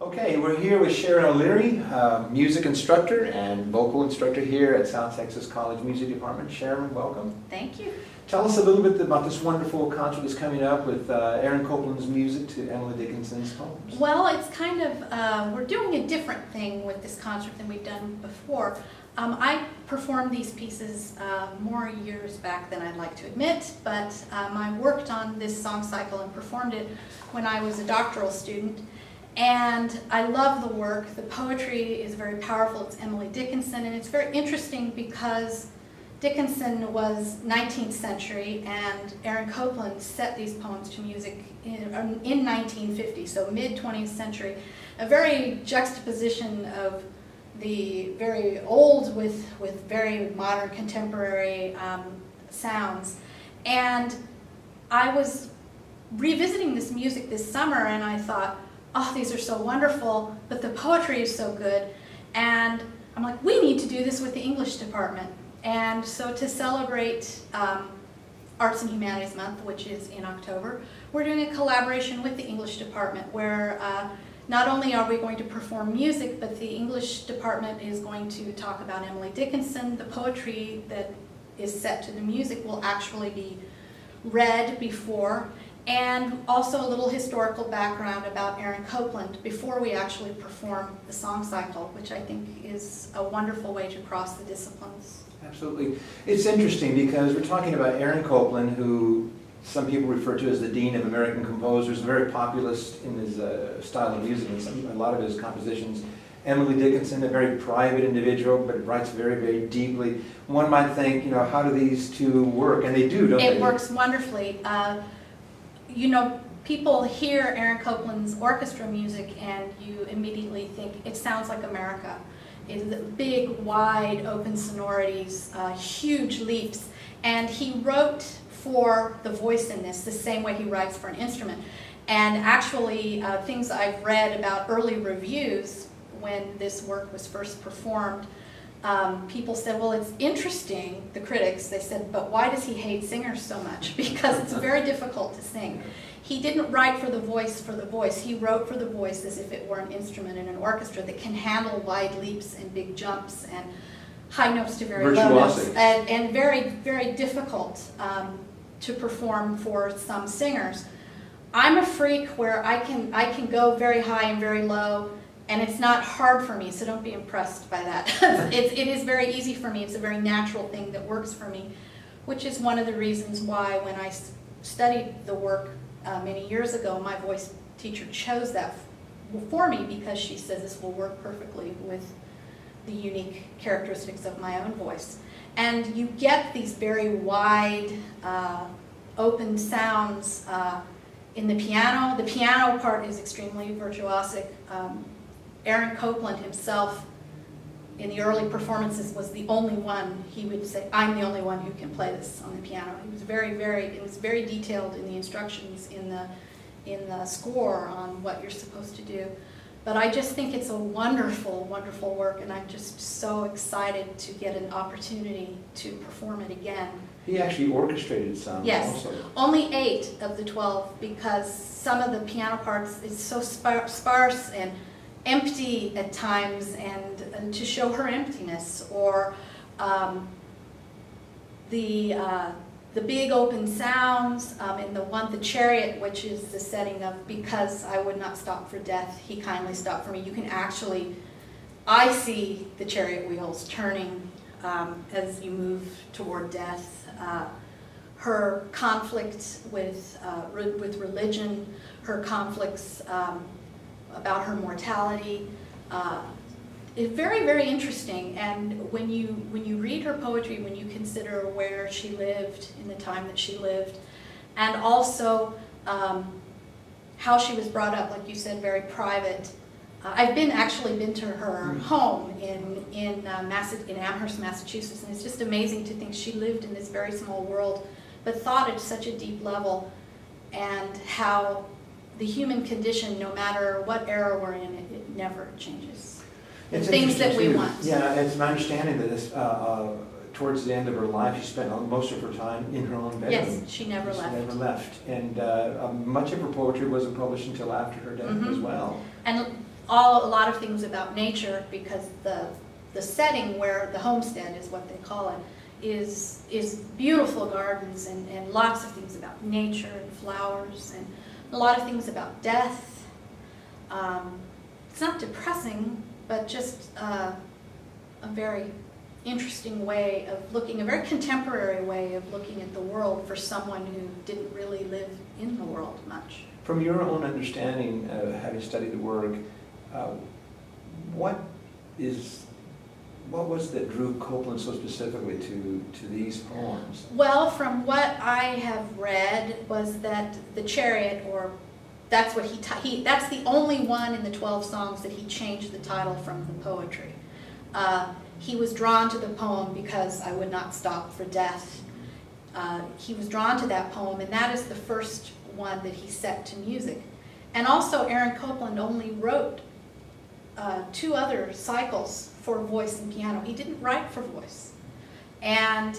Okay, we're here with Sharon O'Leary, music instructor and vocal instructor here at South Texas College Music Department. Sharon, welcome. Thank you. Tell us a little bit about this wonderful concert that's coming up with Aaron Copeland's music to Emily Dickinson's poems. Well, it's kind of, we're doing a different thing with this concert than we've done before. I performed these pieces more years back than I'd like to admit, but I worked on this song cycle and performed it when I was a doctoral student. And I love the work. The poetry is very powerful. It's Emily Dickinson, and it's very interesting because Dickinson was 19th century and Aaron Copeland set these poems to music in 1950, so mid-20th century. A very juxtaposition of the very old with very modern contemporary sounds. And I was revisiting this music this summer and I thought, oh, these are so wonderful, but the poetry is so good. And I'm like, we need to do this with the English department. And so to celebrate Arts and Humanities Month, which is in October, we're doing a collaboration with the English department where not only are we going to perform music, but the English department is going to talk about Emily Dickinson. The poetry that is set to the music will actually be read before, and also a little historical background about Aaron Copeland before we actually perform the song cycle, which I think is a wonderful way to cross the disciplines. Absolutely. It's interesting because we're talking about Aaron Copeland, who some people refer to as the Dean of American Composers, very populist in his style of music and a lot of his compositions. Emily Dickinson, a very private individual, but writes very, very deeply. One might think, you know, how do these two work? And they do, don't they? It works wonderfully. You know, people hear Aaron Copeland's orchestra music and you immediately think it sounds like America. It's big, wide, open sonorities, huge leaps. And he wrote for the voice in this the same way he writes for an instrument. And actually, things I've read about early reviews when this work was first performed, people said, well, it's interesting, the critics, they said, but why does he hate singers so much? Because it's very difficult to sing. He didn't write for the voice, he wrote for the voice as if it were an instrument in an orchestra that can handle wide leaps and big jumps and high notes to very low notes, and very, very difficult to perform for some singers. I'm a freak where I can go very high and very low, and it's not hard for me, so don't be impressed by that. It is very easy for me. It's a very natural thing that works for me, which is one of the reasons why when I studied the work many years ago, my voice teacher chose that for me because she says this will work perfectly with the unique characteristics of my own voice. And you get these very wide, open sounds in the piano. The piano part is extremely virtuosic. Aaron Copeland himself, in the early performances, was the only one. He would say, I'm the only one who can play this on the piano. He was it was very detailed in the instructions in the score on what you're supposed to do. But I just think it's a wonderful, wonderful work, and I'm just so excited to get an opportunity to perform it again. He actually orchestrated some. Yes, also. Only 8 of the 12, because some of the piano parts is so sparse and empty at times, and to show her emptiness, or the big open sounds in the Chariot, which is the setting of because I would not stop for death, he kindly stopped for me. You can actually, I see the chariot wheels turning as you move toward death. Her conflict with religion, her conflicts about her mortality, is very, very interesting. And when you read her poetry, when you consider where she lived in the time that she lived, and also how she was brought up, like you said, very private. I've actually been to her home in Amherst, Massachusetts, and it's just amazing to think she lived in this very small world, but thought at such a deep level, and how the human condition, no matter what era we're in, it never changes. It's things that we want. Yeah, it's my understanding that this, towards the end of her life, she spent most of her time in her own bedroom. Yes, she never left. She never left. And much of her poetry wasn't published until after her death as well. And a lot of things about nature, because the setting where the homestead is what they call it, is beautiful gardens and lots of things about nature and flowers and a lot of things about death. It's not depressing, but just a very interesting way of looking, a very contemporary way of looking at the world for someone who didn't really live in the world much. From your own understanding, having studied the work, what was that drew Copeland so specifically to these poems? Well, from what I have read was that the Chariot, or that's what that's the only one in the 12 songs that he changed the title from the poetry. He was drawn to the poem because I would not stop for death. He was drawn to that poem, and that is the first one that he set to music. And also, Aaron Copeland only wrote 2 other cycles for voice and piano. He didn't write for voice. And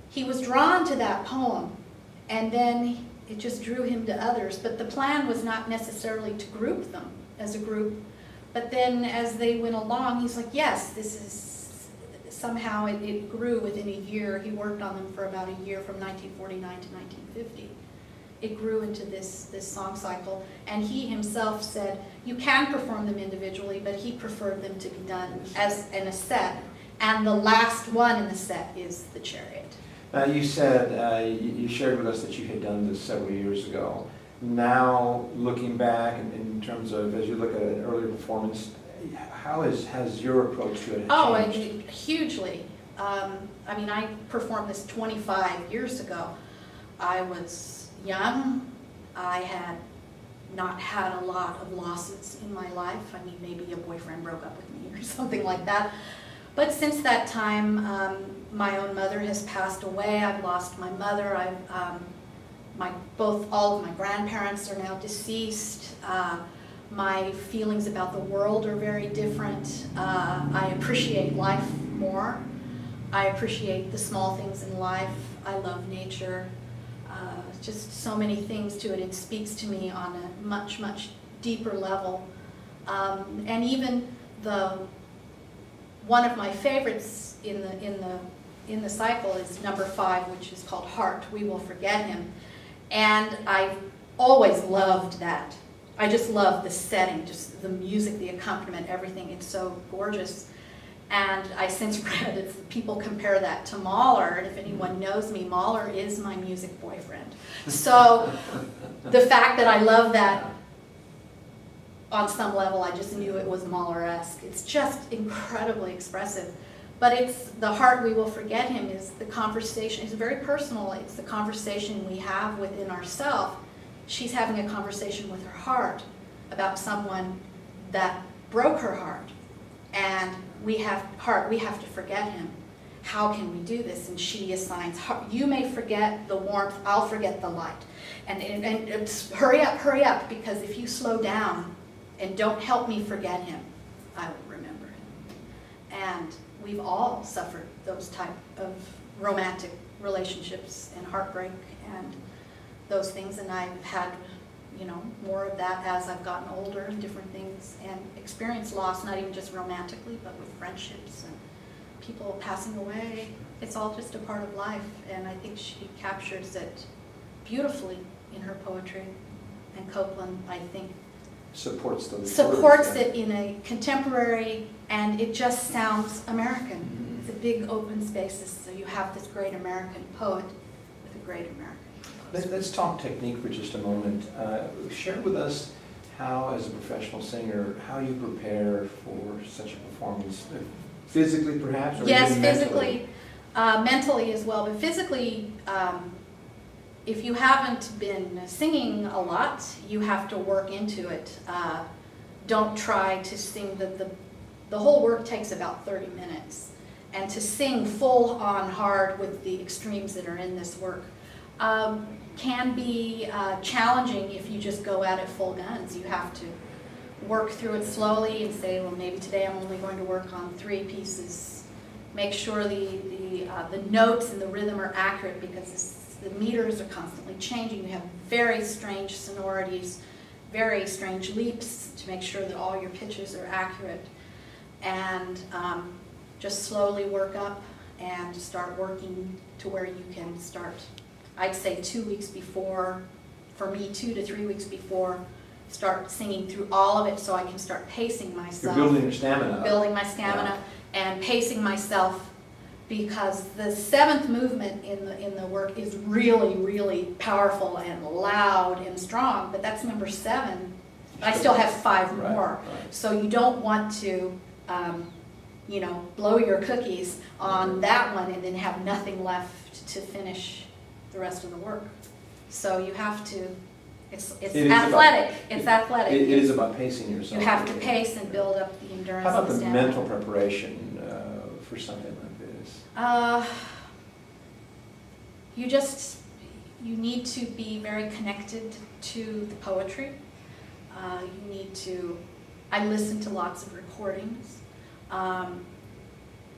he was drawn to that poem, and then it just drew him to others. But the plan was not necessarily to group them as a group. But then as they went along, he's like, yes, this is, somehow it grew within a year. He worked on them for about a year, from 1949 to 1950. It grew into this song cycle, and he himself said you can perform them individually, but he preferred them to be done as in a set, and the last one in the set is the Chariot. You said, you shared with us that you had done this several years ago. Now, looking back in terms of, as you look at an earlier performance, how has your approach to it changed? Oh, hugely. I mean, I performed this 25 years ago. I was young. I had not had a lot of losses in my life. I mean, maybe a boyfriend broke up with me or something like that. But since that time, my own mother has passed away. I've lost my mother. All of my grandparents are now deceased. My feelings about the world are very different. I appreciate life more. I appreciate the small things in life. I love nature. Just so many things to it. It speaks to me on a much, much deeper level. And even one of my favorites in the cycle is number 5, which is called Heart, We Will Forget Him. And I've always loved that. I just love the setting, just the music, the accompaniment, everything. It's so gorgeous. And I since read that people compare that to Mahler, and if anyone knows me, Mahler is my music boyfriend. So the fact that I love that on some level, I just knew it was Mahler-esque. It's just incredibly expressive. But it's the Heart, We Will Forget Him is the conversation. It's very personal. It's the conversation we have within ourselves. She's having a conversation with her heart about someone that broke her heart. And we have to forget him. How can we do this? And she assigns, you may forget the warmth, I'll forget the light. And it's, hurry up, because if you slow down and don't help me forget him, I will remember him. And we've all suffered those type of romantic relationships and heartbreak and those things, and I've had, more of that as I've gotten older and different things, and experienced loss, not even just romantically, but with friendships and people passing away. It's all just a part of life, and I think she captures it beautifully in her poetry. And Copeland, I think, supports it in a contemporary, and it just sounds American. Mm-hmm. It's a big open spaces, so you have this great American poet with a great American. Let's talk technique for just a moment. Share with us how, as a professional singer, how you prepare for such a performance, physically perhaps? Or yes, even physically, mentally as well. But physically, if you haven't been singing a lot, you have to work into it. Don't try to sing, the whole work takes about 30 minutes. And to sing full on hard with the extremes that are in this work can be challenging if you just go at it full guns. You have to work through it slowly and say, well, maybe today I'm only going to work on 3 pieces. Make sure the notes and the rhythm are accurate, because the meters are constantly changing. You have very strange sonorities, very strange leaps to make sure that all your pitches are accurate, and just slowly work up and start working to where you can start, I'd say 2 weeks before, for me 2 to 3 weeks before, start singing through all of it so I can start pacing myself. You're building your stamina. Building my stamina and pacing myself, because the 7th movement in the work is really, really powerful and loud and strong, but that's number 7. I still have 5 more. Right. So you don't want to, blow your cookies on that one and then have nothing left to finish the rest of the work. So you have to, it's athletic. It's athletic. It is about pacing yourself. You have to pace and build up the endurance. How about and the stamina. mental preparation for something like this? You need to be very connected to the poetry. I listen to lots of recordings,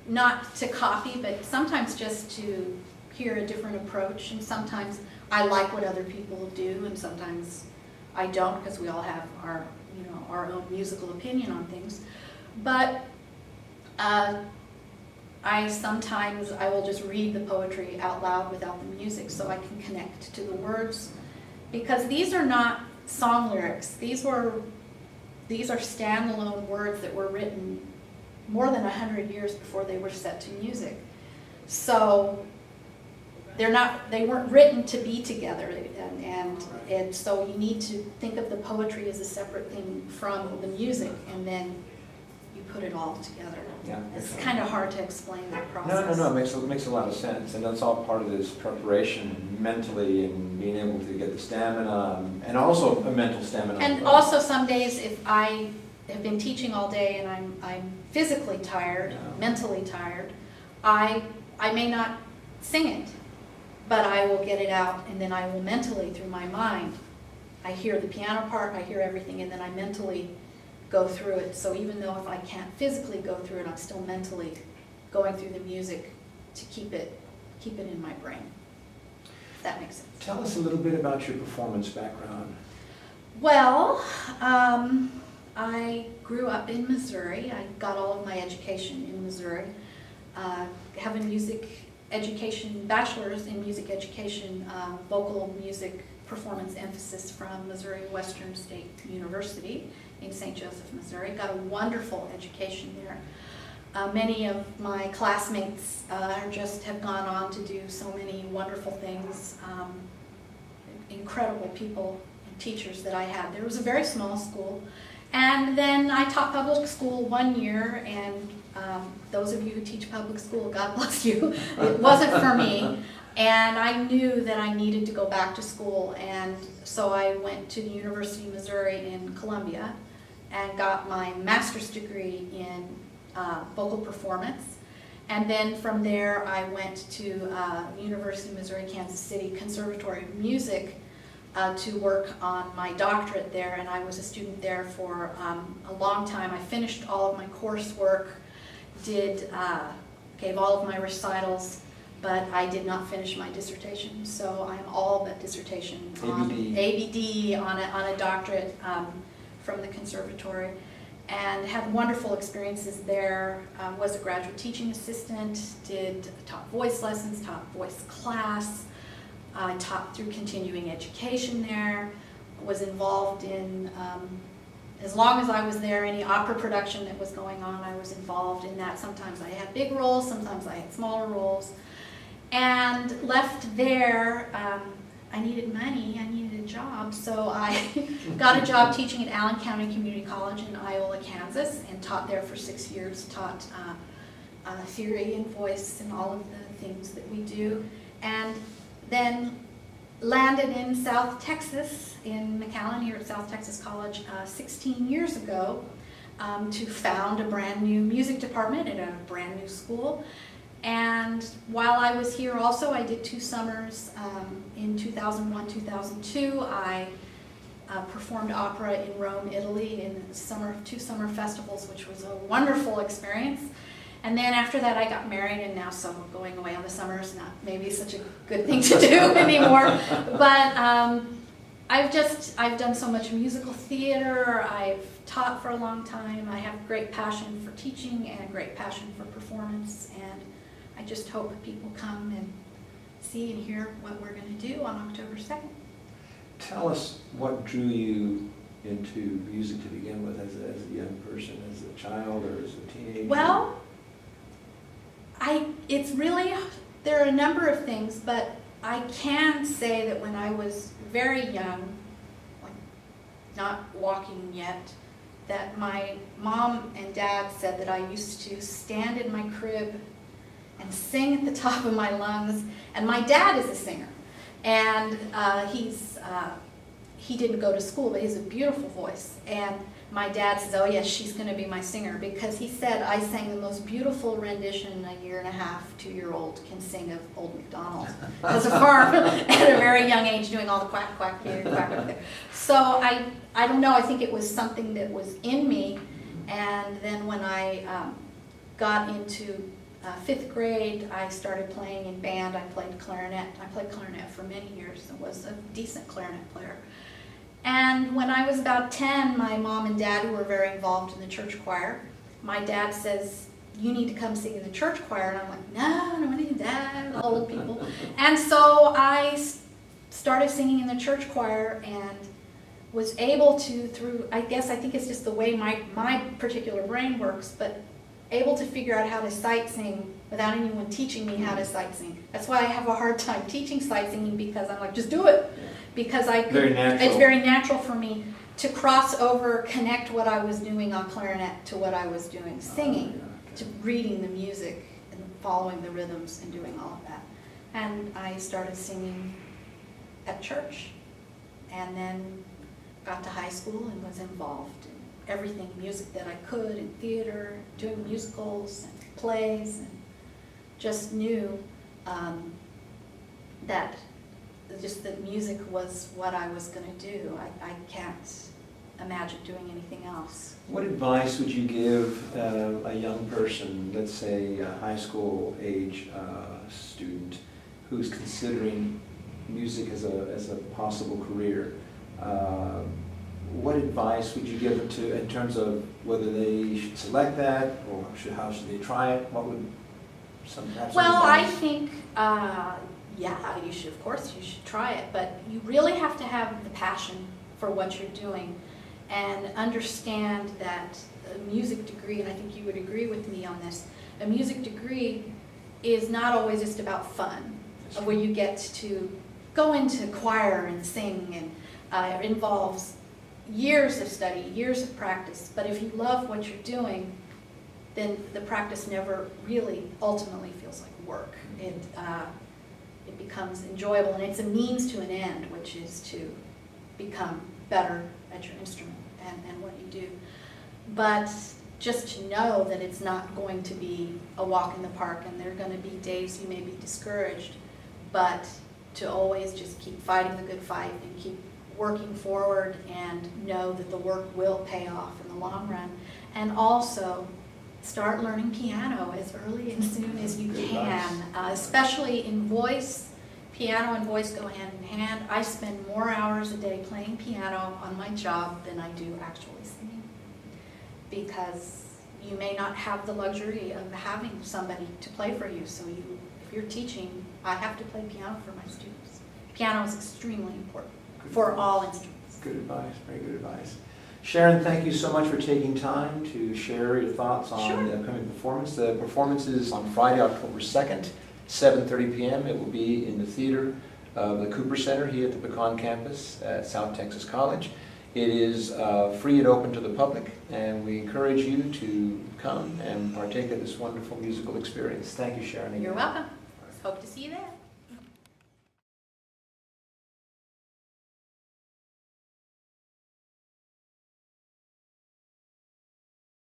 not to copy, but sometimes just to hear a different approach, and sometimes I like what other people do, and sometimes I don't, because we all have our own musical opinion on things. But sometimes I will just read the poetry out loud without the music so I can connect to the words, because these are not song lyrics. These are standalone words that were written more than 100 years before they were set to music. So they weren't written to be together, and so you need to think of the poetry as a separate thing from the music, and then you put it all together. Yeah, It's kind of hard to explain that process. No, it makes a lot of sense, and that's all part of this preparation mentally and being able to get the stamina, and also a mental stamina. And also some days, if I have been teaching all day and I'm physically tired, mentally tired, I may not sing it, but I will get it out, and then I will mentally, through my mind, I hear the piano part, I hear everything, and then I mentally go through it. So even though if I can't physically go through it, I'm still mentally going through the music to keep it in my brain. If that makes sense. Tell us a little bit about your performance background. Well, I grew up in Missouri. I got all of my education in Missouri. Have a music education, bachelor's in music education, vocal music performance emphasis from Missouri Western State University in St. Joseph, Missouri. Got a wonderful education there. Many of my classmates just have gone on to do so many wonderful things. Incredible people and teachers that I had. There was a very small school. And then I taught public school 1 year, and those of you who teach public school, God bless you, it wasn't for me. And I knew that I needed to go back to school, and so I went to the University of Missouri in Columbia and got my master's degree in vocal performance. And then from there I went to University of Missouri, Kansas City Conservatory of Music to work on my doctorate there, and I was a student there for a long time. I finished all of my coursework, gave all of my recitals, but I did not finish my dissertation. So I'm all but dissertation on ABD on a doctorate from the conservatory, and had wonderful experiences there. Was a graduate teaching assistant, taught voice lessons, taught voice class. I taught through continuing education there, was involved in, as long as I was there, any opera production that was going on, I was involved in that. Sometimes I had big roles, sometimes I had smaller roles. And left there, I needed money, I needed a job, so I got a job teaching at Allen County Community College in Iola, Kansas, and taught there for 6 years, taught theory and voice and all of the things that we do. And then landed in South Texas, in McAllen, here at South Texas College 16 years ago, to found a brand new music department at a brand new school. And while I was here also, I did 2 summers. In 2001, 2002, I performed opera in Rome, Italy, in 2 summer festivals, which was a wonderful experience. And then after that, I got married, and now so going away on the summer is not maybe such a good thing to do anymore. But I've done so much musical theater, I've taught for a long time, I have great passion for teaching and a great passion for performance, and I just hope people come and see and hear what we're going to do on October 2nd. Tell us what drew you into music to begin with as a young person, as a child or as a teenager? Well, it's really, there are a number of things, but I can say that when I was very young, like not walking yet, that my mom and dad said that I used to stand in my crib and sing at the top of my lungs. And my dad is a singer, and he didn't go to school, but he has a beautiful voice. And my dad says, oh yes, she's going to be my singer, because he said I sang the most beautiful rendition a 1.5, 2-year-old can sing of Old MacDonald as a farm at a very young age, doing all the quack, quack here, quack, quack there. So I don't know, I think it was something that was in me. And then when I got into 5th grade, I started playing in band. I played clarinet. I played clarinet for many years and was a decent clarinet player. And when I was about 10, my mom and dad, who were very involved in the church choir, my dad says, you need to come sing in the church choir. And I'm like, no, I don't want to do that, all old people. And so I started singing in the church choir and was able to, through, I think it's just the way my particular brain works, but able to figure out how to sight sing without anyone teaching me how to sight sing. That's why I have a hard time teaching sight singing, because I'm like, just do it. Because it's very natural for me to cross over, connect what I was doing on clarinet to what I was doing singing, to reading the music and following the rhythms and doing all of that. And I started singing at church, and then got to high school and was involved in everything music that I could, in theater, doing musicals and plays, and just knew that music was what I was going to do. I can't imagine doing anything else. What advice would you give a young person, let's say a high school age student, who's considering music as a possible career? What advice would you give them in terms of whether they should select that, or how should they try it? What would some advice? Well, I think, yeah, of course you should try it, but you really have to have the passion for what you're doing and understand that a music degree, and I think you would agree with me on this, a music degree is not always just about fun, where you get to go into choir and sing, and it involves years of study, years of practice. But if you love what you're doing, then the practice never really ultimately feels like work. It becomes enjoyable, and it's a means to an end, which is to become better at your instrument and what you do. But just to know that it's not going to be a walk in the park, and there are going to be days you may be discouraged, but to always just keep fighting the good fight and keep working forward and know that the work will pay off in the long run. And also start learning piano as early and soon as you can, especially in voice. Piano and voice go hand in hand. I spend more hours a day playing piano on my job than I do actually singing, because you may not have the luxury of having somebody to play for you. So if you're teaching, I have to play piano for my students. Piano is extremely important for all instruments. Good advice, very good advice. Sharon, thank you so much for taking time to share your thoughts on the upcoming performance. The performance is on Friday, October 2nd, 7:30 p.m. It will be in the theater of the Cooper Center here at the Pecan campus at South Texas College. It is free and open to the public, and we encourage you to come and partake of this wonderful musical experience. Thank you, Sharon. You're welcome.